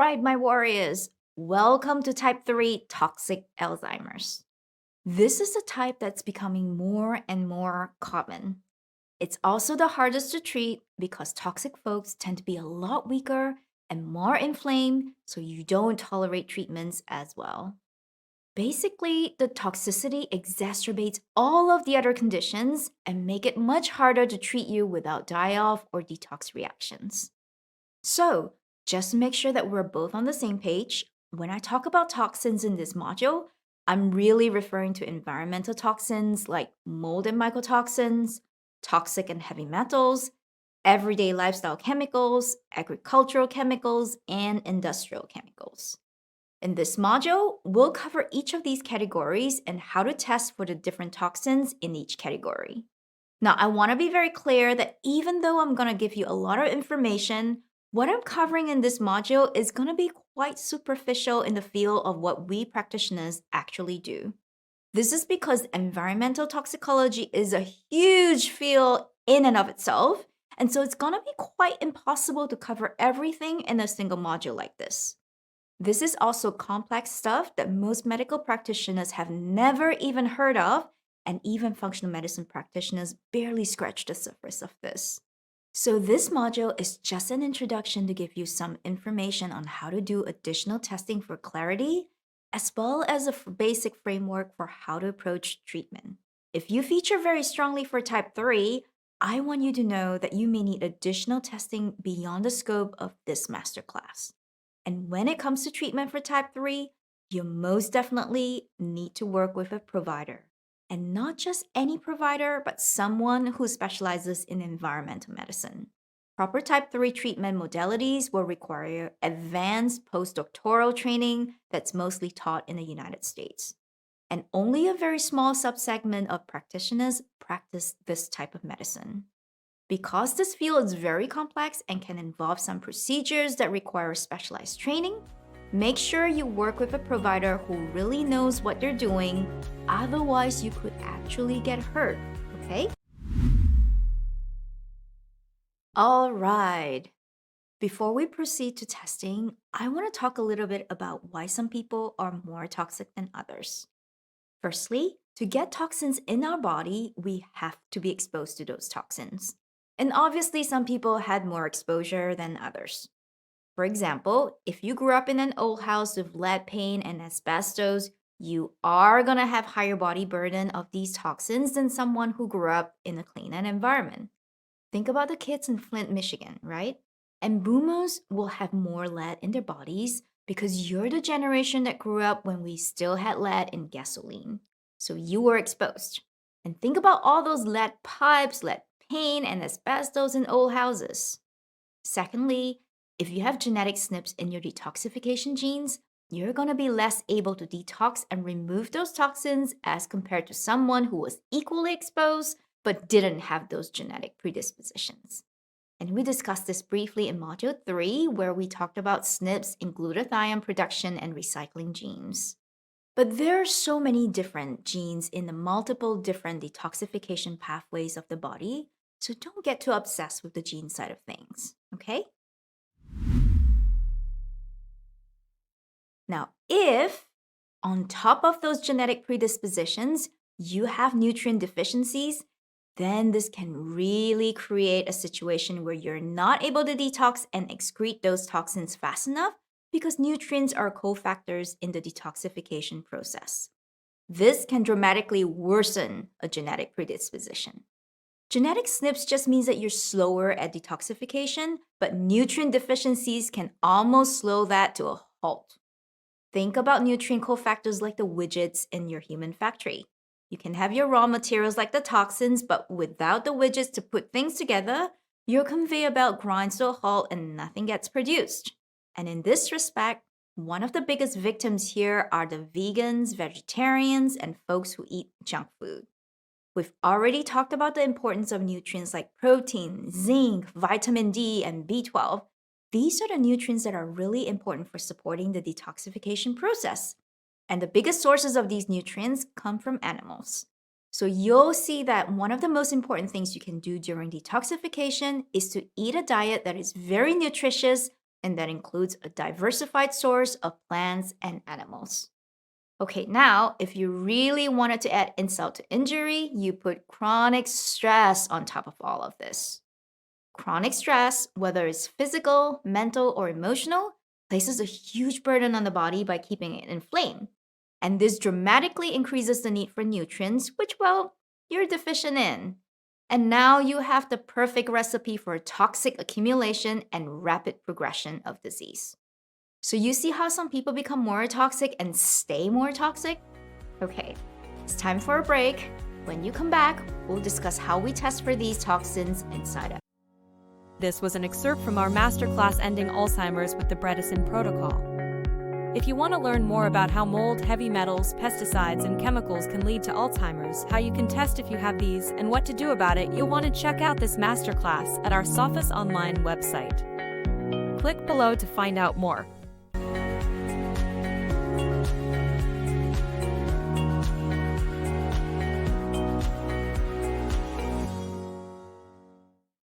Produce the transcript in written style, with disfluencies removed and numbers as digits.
right, my warriors. Welcome to type 3 toxic Alzheimer's. This is a type that's becoming more and more common. It's also the hardest to treat because toxic folks tend to be a lot weaker and more inflamed, so you don't tolerate treatments as well. Basically, the toxicity exacerbates all of the other conditions and make it much harder to treat you without die-off or detox reactions. So, just to make sure that we're both on the same page, when I talk about toxins in this module, I'm really referring to environmental toxins like mold and mycotoxins, toxic and heavy metals, everyday lifestyle chemicals, agricultural chemicals, and industrial chemicals. In this module, we'll cover each of these categories and how to test for the different toxins in each category. Now, I want to be very clear that even though I'm going to give you a lot of information, what I'm covering in this module is going to be quite superficial in the field of what we practitioners actually do. This is because environmental toxicology is a huge field in and of itself, and so it's going to be quite impossible to cover everything in a single module like this. This is also complex stuff that most medical practitioners have never even heard of, and even functional medicine practitioners barely scratch the surface of this. So this module is just an introduction to give you some information on how to do additional testing for clarity, as well as a basic framework for how to approach treatment. If you feature very strongly for type 3, I want you to know that you may need additional testing beyond the scope of this masterclass. And when it comes to treatment for type 3, you most definitely need to work with a provider. And not just any provider, but someone who specializes in environmental medicine. Proper type 3 treatment modalities will require advanced postdoctoral training that's mostly taught in the United States. And only a very small subsegment of practitioners practice this type of medicine. Because this field is very complex and can involve some procedures that require specialized training, make sure you work with a provider who really knows what they're doing, otherwise you could actually get hurt, okay? All right. Before we proceed to testing, I want to talk a little bit about why some people are more toxic than others. Firstly, to get toxins in our body, we have to be exposed to those toxins. And obviously, some people had more exposure than others. For example, if you grew up in an old house with lead paint and asbestos, you are going to have higher body burden of these toxins than someone who grew up in a clean environment. Think about the kids in Flint, Michigan, right? And boomers will have more lead in their bodies because you're the generation that grew up when we still had lead in gasoline. So you were exposed. And think about all those lead pipes, lead paint, and asbestos in old houses. Secondly, if you have genetic SNPs in your detoxification genes, you're going to be less able to detox and remove those toxins as compared to someone who was equally exposed but didn't have those genetic predispositions. And we discussed this briefly in Module 3, where we talked about SNPs in glutathione production and recycling genes. But there are so many different genes in the multiple different detoxification pathways of the body, so don't get too obsessed with the gene side of things, okay? Now, if on top of those genetic predispositions, you have nutrient deficiencies, then this can really create a situation where you're not able to detox and excrete those toxins fast enough because nutrients are cofactors in the detoxification process. This can dramatically worsen a genetic predisposition. Genetic SNPs just means that you're slower at detoxification, but nutrient deficiencies can almost slow that to a halt. Think about nutrient cofactors like the widgets in your human factory. You can have your raw materials like the toxins, but without the widgets to put things together, your conveyor belt grinds to a halt and nothing gets produced. And in this respect, one of the biggest victims here are the vegans, vegetarians, and folks who eat junk food. We've already talked about the importance of nutrients like protein, zinc, vitamin D, and B12. These are the nutrients that are really important for supporting the detoxification process. And the biggest sources of these nutrients come from animals. So you'll see that one of the most important things you can do during detoxification is to eat a diet that is very nutritious and that includes a diversified source of plants and animals. Okay, now, if you really wanted to add insult to injury, you put chronic stress on top of all of this. Chronic stress, whether it's physical, mental, or emotional, places a huge burden on the body by keeping it inflamed. And this dramatically increases the need for nutrients, which, well, you're deficient in. And now you have the perfect recipe for toxic accumulation and rapid progression of disease. So you see how some people become more toxic and stay more toxic? Okay, it's time for a break. When you come back, we'll discuss how we test for these toxins inside out. This was an excerpt from our Masterclass Ending Alzheimer's with the Bredesen Protocol. If you want to learn more about how mold, heavy metals, pesticides, and chemicals can lead to Alzheimer's, how you can test if you have these, and what to do about it, you'll want to check out this masterclass at our Sophus online website. Click below to find out more.